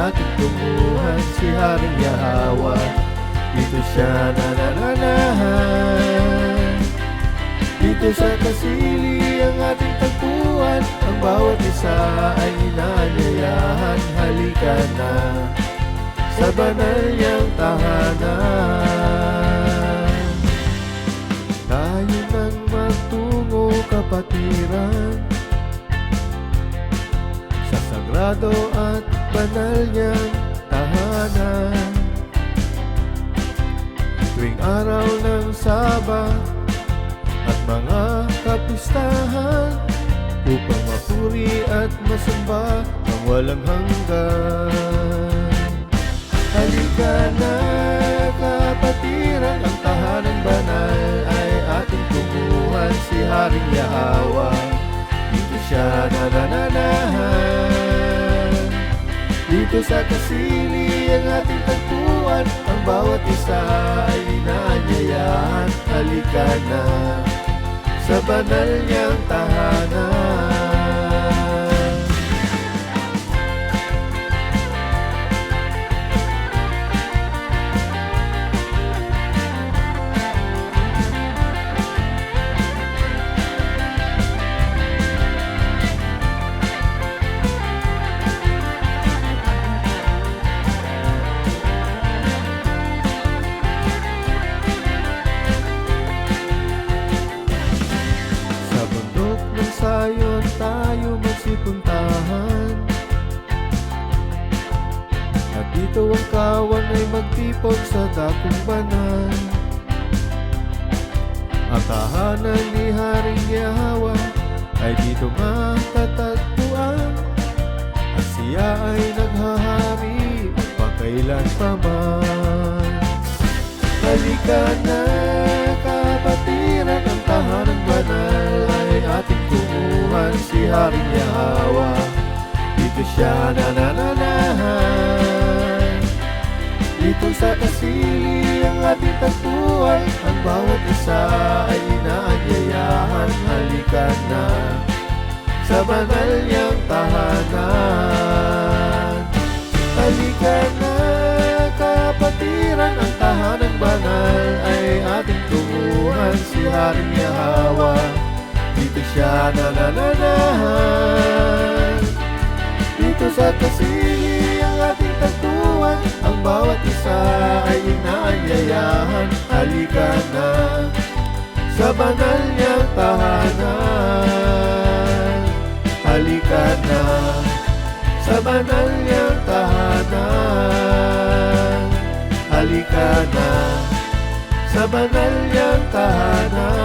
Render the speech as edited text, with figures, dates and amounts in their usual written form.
ating tunguhan si Haring Yahwa. Dito siya nanananahan, dito sa kasili ang ating tagpuan. Ang bawat isa ay inaanyayahan. Halika na sa banal niyang tahanan. Tayo nang magtungo kapatiran sa sagrado at banal niyang tahanan. Tuwing araw ng Sabat at mga kapistahan, upang mapuri at masamba ang walang hanggan. Halika na kapatiran, ang tahanang banal ay ating tunguhan si Haring Yahwa. Dito siya nanananahan, dito sa kasili ang ating tagpuan. Ang bawat isa ay inaanyayahan. Halika na sa banal niyang tahanan. Sayon tayo magsipuntahan, at dito ang kawan ay magtipon sa dakong banal. Ang tahanan ni Haring Yahwa ay dito matatagpuan, at siya ay naghahari pagkailanpaman. Halika na kapatiran, ang tahanang banal ay ating tunguhan si Haring Yahwa. Dito siya nanananahan, dito sa kasili ang ating tagpuan. Ang bawat isa ay inaanyayahan. Halika na sa banal niyang tahanan. Halika na kapatiran, ang tahanang banal ay ating tunguhan si Haring Yahwa. Dito siya nanananahan, dito sa kasili ang ating tagpuan. Ang bawat isa ay inaanyayahan. Halika na sa banal niyang tahanan. Halika na sa banal niyang tahanan. Halika na sa banal niyang tahanan.